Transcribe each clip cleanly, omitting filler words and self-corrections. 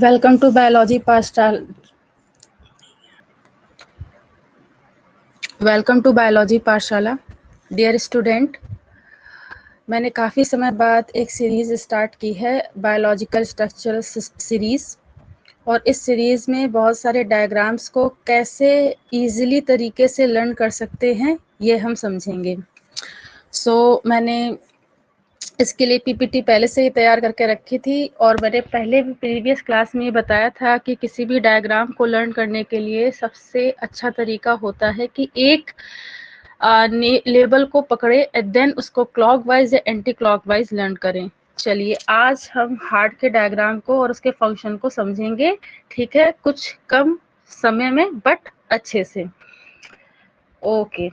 Welcome to biology Pathshala. Welcome to biology Pathshala. Dear student, मैंने काफ़ी समय बाद एक सीरीज़ स्टार्ट की है, बायोलॉजिकल स्ट्रक्चरल सीरीज़। और इस सीरीज़ में बहुत सारे डायग्राम्स को कैसे इजीली तरीके से लर्न कर सकते हैं ये हम समझेंगे। मैंने इसके लिए पीपीटी पहले से ही तैयार करके रखी थी और मैंने पहले भी प्रीवियस क्लास में ये बताया था कि किसी भी डायग्राम को लर्न करने के लिए सबसे अच्छा तरीका होता है कि एक लेबल को पकड़े देन उसको क्लॉकवाइज या एंटी क्लॉकवाइज लर्न करें। चलिए आज हम हार्ट के डायग्राम को और उसके फंक्शन को समझेंगे, ठीक है, कुछ कम समय में बट अच्छे से। ओके,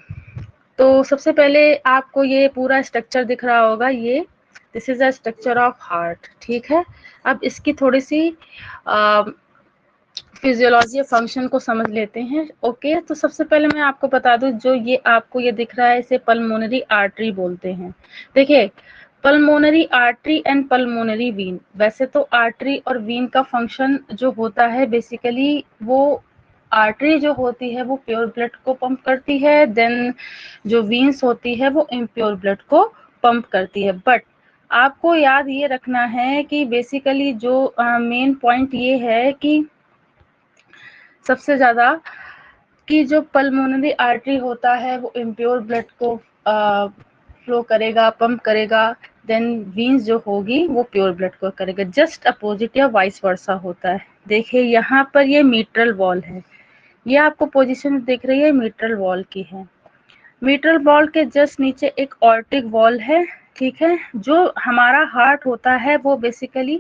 तो सबसे पहले आपको ये पूरा स्ट्रक्चर दिख रहा होगा, ये this is a structure of heart, ठीक है। अब इसकी थोड़ी सी फिजियोलॉजी फंक्शन को समझ लेते हैं। ओके, तो सबसे पहले मैं आपको बता दूं, जो ये आपको ये दिख रहा है इसे पल्मोनरी आर्टरी बोलते हैं। देखिए, pulmonary artery and pulmonary Wien, वैसे तो आर्टरी और वीन का फंक्शन जो होता है बेसिकली वो आर्टरी जो होती है वो प्योर ब्लड को पंप करती है, देन जो वीन्स होती है वो इम्प्योर ब्लड को पंप करती है। बट आपको याद ये रखना है कि बेसिकली जो मेन पॉइंट ये है कि सबसे ज़्यादा कि जो पल्मोनरी आर्टरी होता है वो इम्प्योर ब्लड को फ्लो करेगा, पंप करेगा, देन वीन्स जो होगी वो प्योर ब्लड को करेगा। जस्ट अपोजिट या वाइस वर्सा होता है। देखिए यहाँ पर ये मीट्रल वॉल है, ये आपको पोजीशन दिख रही है मीट्रल वॉल की है। मीट्रल वॉल के जस्ट नीचे एक ऑर्टिक वॉल है, ठीक है। जो हमारा हार्ट होता है वो बेसिकली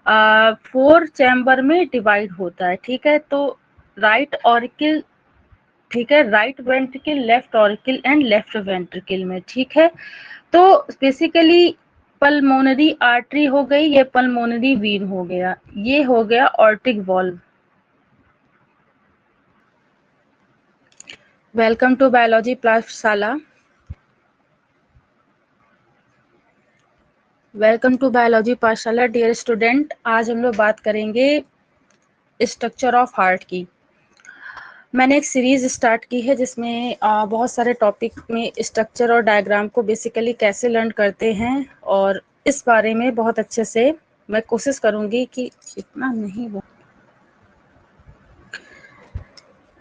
4 चैम्बर में डिवाइड होता है, ठीक है। तो राइट ऑरिकल, ठीक है, right ventricle, left auricle and left ventricle में, ठीक है। तो बेसिकली पल्मोनरी आर्टरी हो गई, ये पल्मोनरी वीन हो गया, ये हो गया aortic valve. Welcome to biology Pathshala. Welcome to biology Pathshala. Dear student, आज हम लोग बात करेंगे स्ट्रक्चर ऑफ हार्ट की। मैंने एक सीरीज स्टार्ट की है जिसमें बहुत सारे टॉपिक में स्ट्रक्चर और डायग्राम को बेसिकली कैसे लर्न करते हैं, और इस बारे में बहुत अच्छे से मैं कोशिश करूंगी कि इतना नहीं हो।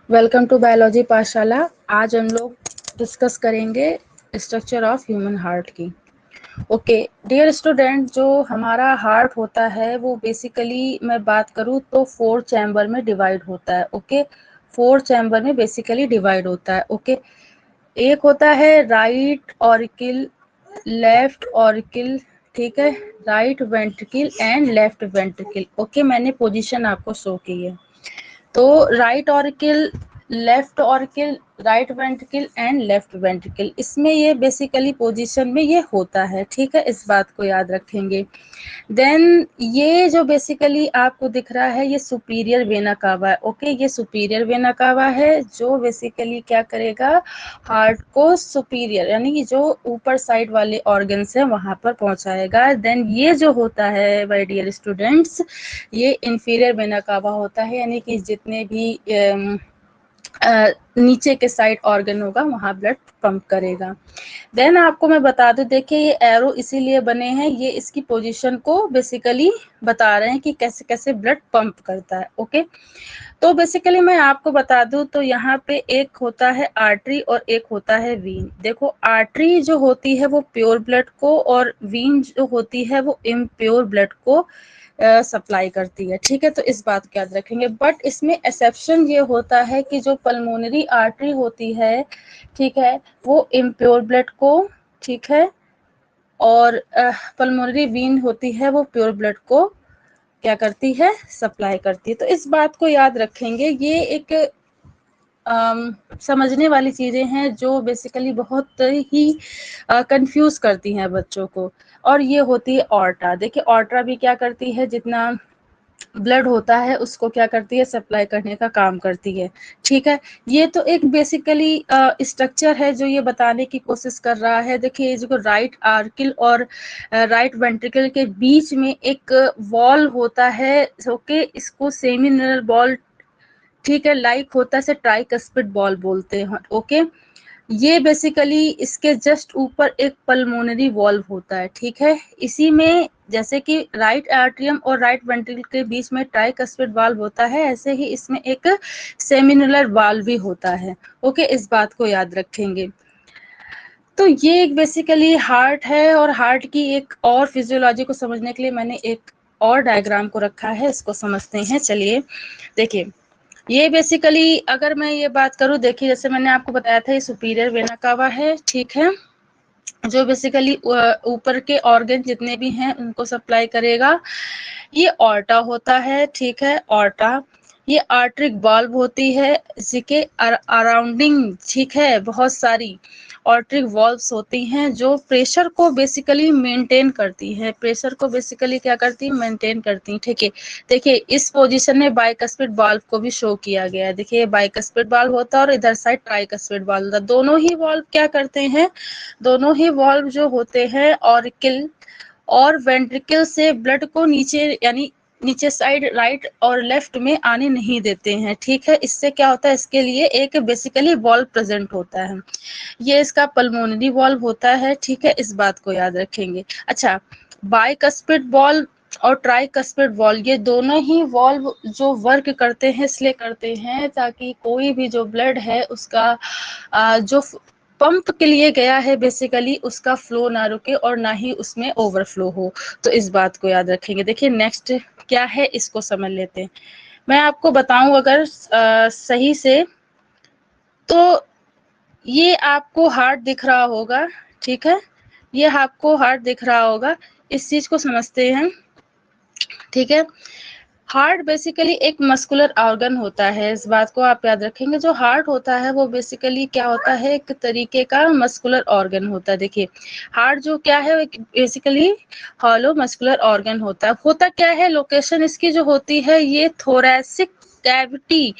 वेलकम टू बायोलॉजी पाठशाला। आज हम लोग डिस्कस करेंगे स्ट्रक्चर ऑफ ह्यूमन हार्ट की। ओके डियर स्टूडेंट, जो हमारा हार्ट होता है वो बेसिकली मैं बात करूँ तो 4 चैम्बर में डिवाइड होता है। ओके, 4 चैम्बर में बेसिकली डिवाइड होता है। ओके, एक होता है राइट ऑरिकल, लेफ्ट ऑरिकल, ठीक है, right ventricle and left ventricle. Okay, मैंने पोजीशन आपको शो की है। तो right auricle, left auricle, right ventricle and left ventricle, इसमें ये बेसिकली पोजीशन में ये होता है, ठीक है, इस बात को याद रखेंगे। देन ये जो बेसिकली आपको दिख रहा है ये सुपीरियर वेना कावा है। ओके, ये सुपीरियर वेना कावा है जो बेसिकली क्या करेगा, हार्ट को सुपीरियर यानी कि जो ऊपर साइड वाले ऑर्गन्स हैं वहां पर पहुंचाएगा। देन ये जो होता है माय डियर स्टूडेंट्स, ये इंफीरियर वेना कावा होता है, यानी कि जितने भी नीचे के साइड ऑर्गन होगा वहां ब्लड पंप करेगा। देन आपको मैं बता दूं, देखिए ये एरो इसीलिए बने हैं, ये इसकी पोजीशन को बेसिकली बता रहे हैं कि कैसे कैसे ब्लड पंप करता है। ओके, तो बेसिकली मैं आपको बता दूं तो यहाँ पे एक होता है आर्टरी और एक होता है वीन। देखो, आर्टरी जो होती है वो प्योर ब्लड को और वीन जो होती है वो इम्प्योर ब्लड को सप्लाई करती है, ठीक है। तो इस बात को याद रखेंगे। बट इसमें एक्सेप्शन ये होता है कि जो पल्मोनरी आर्टरी होती है, ठीक है, वो इम्प्योर ब्लड को, ठीक है, और पल्मोनरी वीन होती है वो प्योर ब्लड को क्या करती है, सप्लाई करती है। तो इस बात को याद रखेंगे। ये एक समझने वाली चीजें हैं जो बेसिकली बहुत ही कंफ्यूज करती हैं बच्चों को। और ये होती है ऑर्टा। देखिए ऑर्टा भी क्या करती है, जितना ब्लड होता है उसको क्या करती है, सप्लाई करने का काम करती है। ठीक है, ये तो एक बेसिकली स्ट्रक्चर है जो ये बताने की कोशिश कर रहा है। देखिए जो राइट आर्किल और राइट वेंट्रिकल के बीच में एक वॉल होता है, ओके, इसको सेमिनल बॉल, ठीक है, लाइक होता है, इसे ट्राइकस्पिड बॉल बोलते हैं। ओके, ये बेसिकली इसके जस्ट ऊपर एक पल्मोनरी वॉल्व होता है। ठीक है, इसी में जैसे कि राइट एट्रियम और राइट वेंट्रिकल के बीच में ट्राइकस्पिड वाल्व होता है, ऐसे ही इसमें एक सेमिनुलर वाल्व भी होता है। ओके, इस बात को याद रखेंगे। तो ये एक बेसिकली हार्ट है, और हार्ट की एक और फिजियोलॉजी को समझने के लिए मैंने एक और डायग्राम को रखा है, इसको समझते हैं। चलिए देखिए, ये बेसिकली अगर मैं ये बात करूं, देखिए जैसे मैंने आपको बताया था ये सुपीरियर वेना कावा है। ठीक है, जो बेसिकली ऊपर के ऑर्गन जितने भी हैं उनको सप्लाई करेगा। ये ऑर्टा होता है। ठीक है, ऑर्टा, ये आर्टरिक वाल्व होती है, इसी के अराउंडिंग, ठीक है, बहुत सारी आर्टरिक वाल्व्स होती हैं जो प्रेशर को बेसिकली मेंटेन करती है। प्रेशर को बेसिकली क्या करती है, मेंटेन करती है। ठीक है, देखिए इस पोजीशन में बाइकस्पिड वाल्व को भी शो किया गया है। देखिए बाइकस्पिड वाल्व होता है और इधर साइड ट्राइकस्पिड वाल्व होता है। दोनों ही वाल्व क्या करते हैं, दोनों ही वाल्व जो होते हैं ऑरिकल और वेंट्रिकल से ब्लड को नीचे, यानी नीचे साइड राइट और लेफ्ट में आने नहीं देते हैं। ठीक है, इससे क्या होता है, इसके लिए एक बेसिकली वॉल्व प्रेजेंट होता है, ये इसका पल्मोनरी वॉल्व होता है। ठीक है, इस बात को याद रखेंगे। अच्छा, बाइकस्पिड वॉल्व और ट्राइकस्पिड वॉल्व, ये दोनों ही वॉल्व जो वर्क करते हैं इसलिए करते हैं ताकि कोई भी जो ब्लड है उसका जो पंप के लिए गया है बेसिकली उसका फ्लो ना रुके और ना ही उसमें ओवरफ्लो हो। तो इस बात को याद रखेंगे। देखिए नेक्स्ट क्या है, इसको समझ लेते हैं। मैं आपको बताऊं अगर सही से, तो ये आपको हार्ट दिख रहा होगा। ठीक है, ये आपको हार्ट दिख रहा होगा, इस चीज को समझते हैं। ठीक है, हार्ट बेसिकली एक मस्कुलर ऑर्गन होता है, इस बात को आप याद रखेंगे। जो हार्ट होता है वो बेसिकली क्या होता है, एक तरीके का मस्कुलर ऑर्गन होता है। देखिए हार्ट जो क्या है बेसिकली हॉलो मस्कुलर ऑर्गन होता है। होता क्या है, लोकेशन इसकी जो होती है ये थोरैसिक कैविटी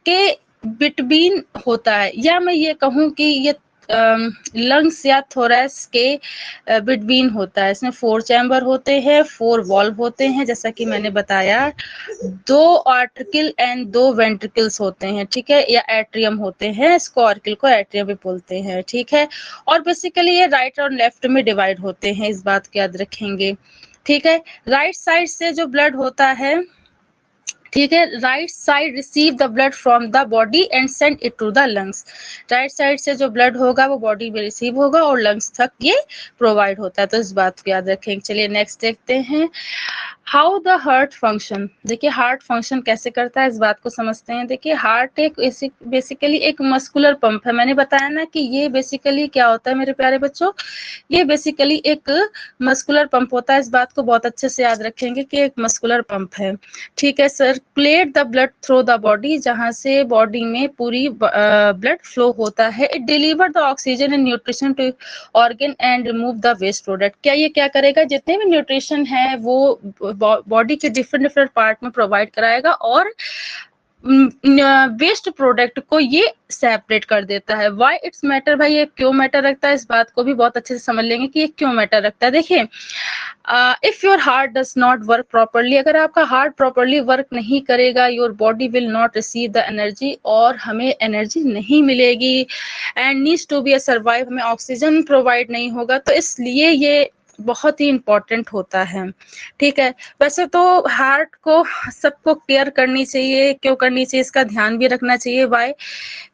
के बिटवीन होता है, या मैं ये कहूँ कि ये लंग्स या थोरैक्स के बिटवीन होता है। इसमें 4 चैम्बर होते हैं, 4 वॉल्व होते हैं, जैसा कि मैंने बताया, 2 आर्टिकल एंड 2 वेंट्रिकल्स होते हैं। ठीक है, या एट्रियम होते हैं, इसको आर्टिकल को एट्रियम भी बोलते हैं। ठीक है, और बेसिकली ये राइट और लेफ्ट में डिवाइड होते हैं, इस बात को याद रखेंगे। ठीक है, राइट साइड से जो ब्लड होता है, ठीक है, right side receive the blood from the body and send it to the lungs. Right side से जो ब्लड होगा वो बॉडी में रिसीव होगा और लंग्स तक ये प्रोवाइड होता है। तो इस बात को याद रखेंगे। चलिए नेक्स्ट देखते हैं, हाउ द हार्ट फंक्शन। देखिए हार्ट फंक्शन कैसे करता है, इस बात को समझते हैं। देखिए हार्ट एक बेसिकली एक मस्कुलर पंप है। मैंने बताया ना कि ये बेसिकली क्या होता है मेरे प्यारे बच्चों, ये बेसिकली एक मस्कुलर पंप होता है। इस बात को बहुत अच्छे से याद रखेंगे कि एक मस्कुलर पंप है। ठीक है, circulate the blood through the body, जहां से बॉडी में पूरी ब्लड फ्लो होता है। It deliver the oxygen and nutrition to organ and remove the waste product. क्या ये क्या करेगा, जितने भी न्यूट्रिशन है वो बॉडी के डिफरेंट डिफरेंट पार्ट में प्रोवाइड कराएगा और वेस्ट प्रोडक्ट को ये सेपरेट कर देता है। व्हाई इट्स मैटर, भाई ये क्यों मैटर रखता है, इस बात को भी बहुत अच्छे से समझ लेंगे कि ये क्यों मैटर रखता है। देखिए if your heart does not work properly, अगर आपका हार्ट प्रॉपरली वर्क नहीं करेगा, your body will not receive the energy, और हमें एनर्जी नहीं मिलेगी, and needs to be a survive, हमें ऑक्सीजन प्रोवाइड नहीं होगा। तो इसलिए ये बहुत ही इंपॉर्टेंट होता है। ठीक है, वैसे तो हार्ट को सबको केयर करनी चाहिए, क्यों करनी चाहिए, इसका ध्यान भी रखना चाहिए। वाई,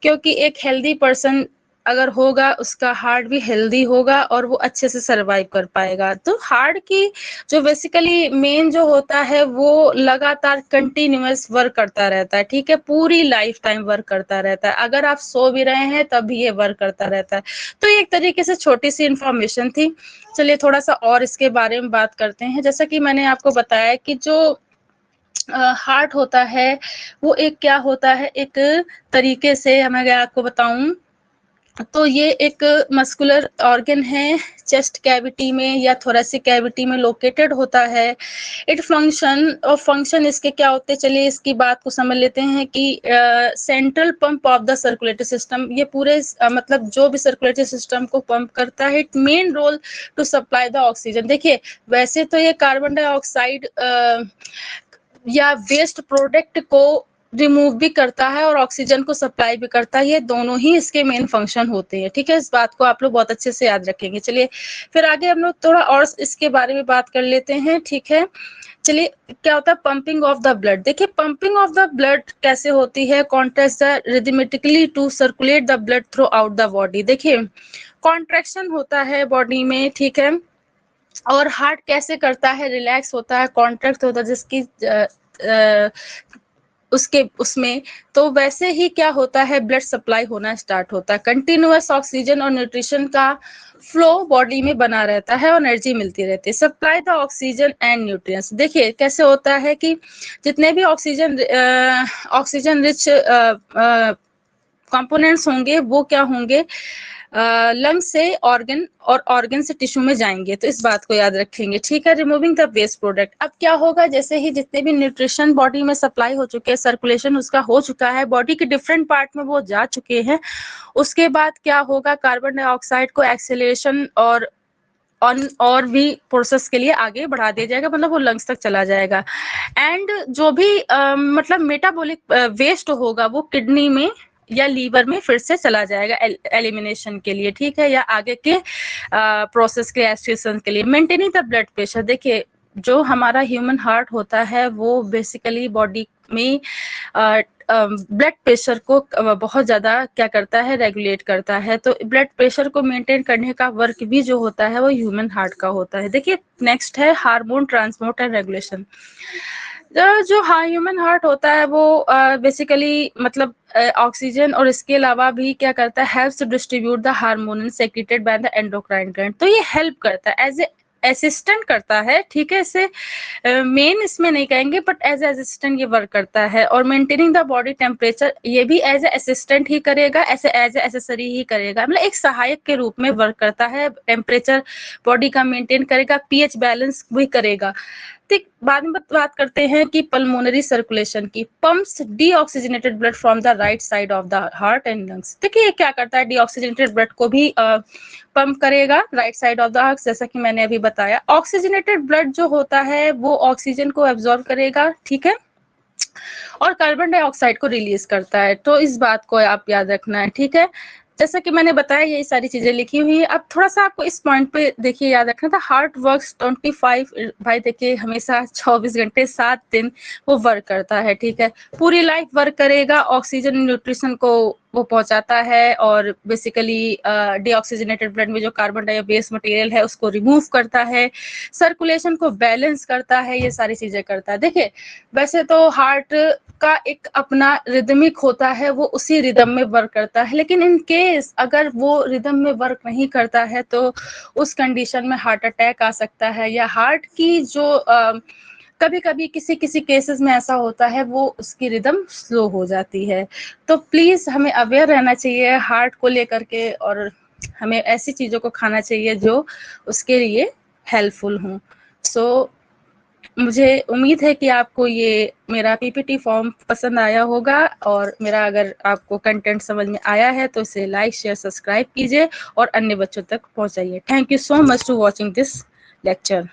क्योंकि एक हेल्दी पर्सन अगर होगा उसका हार्ट भी हेल्दी होगा और वो अच्छे से सरवाइव कर पाएगा। तो हार्ट की जो बेसिकली मेन जो होता है वो लगातार कंटिन्यूअस वर्क करता रहता है। ठीक है, पूरी लाइफ टाइम वर्क करता रहता है, अगर आप सो भी रहे हैं तब भी ये वर्क करता रहता है। तो ये एक तरीके से छोटी सी इंफॉर्मेशन थी। चलिए थोड़ा सा और इसके बारे में बात करते हैं। जैसा कि मैंने आपको बताया कि जो हार्ट होता है वो एक क्या होता है, एक तरीके से मैं आपको बताऊं तो ये एक मस्कुलर ऑर्गन है, चेस्ट कैविटी में या थोरेसिक कैविटी में लोकेटेड होता है। इट फंक्शन इसके क्या होते हैं, चलिए इसकी बात को समझ लेते हैं कि central pump of the circulatory system, ये पूरे मतलब जो भी सर्कुलेटरी सिस्टम को पंप करता है। It main role to supply the oxygen. देखिए वैसे तो ये कार्बन डाइऑक्साइड या वेस्ट प्रोडक्ट को रिमूव भी करता है और ऑक्सीजन को सप्लाई भी करता है, ये दोनों ही इसके मेन फंक्शन होते हैं। ठीक है, इस बात को आप लोग बहुत अच्छे से याद रखेंगे। चलिए फिर आगे हम लोग थोड़ा और इसके बारे में बात कर लेते हैं। ठीक है, चलिए क्या होता है पंपिंग ऑफ द ब्लड। देखिए पंपिंग ऑफ द ब्लड कैसे होती है, contract the rhythmically to circulate the blood throughout the body. देखिए कॉन्ट्रैक्शन होता है बॉडी में, ठीक है, और हार्ट कैसे करता है, रिलैक्स होता है, कॉन्ट्रैक्ट होता है जिसकी उसके उसमें, तो वैसे ही क्या होता है ब्लड सप्लाई होना स्टार्ट होता है। कंटिन्यूअस ऑक्सीजन और न्यूट्रिशन का फ्लो बॉडी में बना रहता है और एनर्जी मिलती रहती है। Supply the oxygen and nutrients. देखिए कैसे होता है कि जितने भी ऑक्सीजन रिच कंपोनेंट्स होंगे वो क्या होंगे, लंग से ऑर्गन और ऑर्गन से टिश्यू में जाएंगे, तो इस बात को याद रखेंगे। ठीक है, रिमूविंग द वेस्ट प्रोडक्ट। अब क्या होगा, जैसे ही जितने भी न्यूट्रिशन बॉडी में सप्लाई हो चुके हैं, सर्कुलेशन उसका हो चुका है, बॉडी के डिफरेंट पार्ट में वो जा चुके हैं, उसके बाद क्या होगा, कार्बन डाइऑक्साइड को एक्सेलरेशन और भी प्रोसेस के लिए आगे बढ़ा दिया जाएगा, मतलब वो लंग्स तक चला जाएगा। एंड जो भी मतलब मेटाबॉलिक वेस्ट होगा वो किडनी में या लीवर में फिर से चला जाएगा एलिमिनेशन के लिए। ठीक है, या आगे के प्रोसेस के एस्ट्रेशन के लिए। Maintaining the blood pressure. देखिए जो हमारा ह्यूमन हार्ट होता है वो बेसिकली बॉडी में ब्लड प्रेशर को बहुत ज्यादा क्या करता है, रेगुलेट करता है। तो ब्लड प्रेशर को मेंटेन करने का वर्क भी जो होता है वो ह्यूमन हार्ट का होता है। देखिए नेक्स्ट है हार्मोन ट्रांसपोर्ट एंड रेगुलेशन। जो ह्यूमन हार्ट होता है वो बेसिकली मतलब ऑक्सीजन और इसके अलावा भी क्या करता है, helps to distribute the hormone secreted by the endocrine gland. तो ये हेल्प करता है, एज ए असिस्टेंट करता है। ठीक है, इसे मेन इसमें नहीं कहेंगे बट एज असिस्टेंट ये वर्क करता है। और मेंटेनिंग द बॉडी टेम्परेचर, ये भी एज असिस्टेंट ही करेगा, ऐसे एज एसेसरी ही करेगा, मतलब एक सहायक के रूप में वर्क करता है। टेम्परेचर बॉडी का मेंटेन करेगा, पीएच बैलेंस भी करेगा। ठीक, बाद में बात करते हैं कि पल्मोनरी सर्कुलेशन की। Pumps deoxygenated blood from the right side of the heart and lungs. देखिए ये क्या करता है, डीऑक्सीजनेटेड ब्लड को भी पंप करेगा right side of the heart, जैसा कि मैंने अभी बताया। ऑक्सीजनेटेड ब्लड जो होता है वो ऑक्सीजन को एब्जॉर्ब करेगा, ठीक है, और कार्बन डाइऑक्साइड को रिलीज करता है। तो इस बात को आप याद रखना है। ठीक है, जैसा कि मैंने बताया ये सारी चीजें लिखी हुई है। अब थोड़ा सा आपको इस पॉइंट पे देखिए याद रखना था, हार्ट वर्क्स 25, भाई देखिए हमेशा 24 घंटे 7 दिन वो वर्क करता है। ठीक है, पूरी लाइफ वर्क करेगा, ऑक्सीजन न्यूट्रिशन को वो पहुंचाता है और बेसिकली डीऑक्सीजनेटेड ब्लड में जो कार्बन डाइऑक्साइड मटेरियल है उसको रिमूव करता है, सर्कुलेशन को बैलेंस करता है, ये सारी चीजें करता है। देखिए वैसे तो हार्ट का एक अपना रिदमिक होता है, वो उसी रिदम में वर्क करता है, लेकिन इन केस अगर वो रिदम में वर्क नहीं करता है तो उस कंडीशन में हार्ट अटैक आ सकता है, या हार्ट की जो कभी कभी किसी केसेस में ऐसा होता है वो उसकी रिदम स्लो हो जाती है। तो प्लीज हमें अवेयर रहना चाहिए हार्ट को लेकर के, और हमें ऐसी चीजों को खाना चाहिए जो उसके लिए हेल्पफुल हों। सो मुझे उम्मीद है कि आपको ये मेरा पीपीटी फॉर्म पसंद आया होगा, और मेरा अगर आपको कंटेंट समझ में आया है तो इसे लाइक शेयर सब्सक्राइब कीजिए और अन्य बच्चों तक पहुंचाइए। Thank you so much to watching this lecture.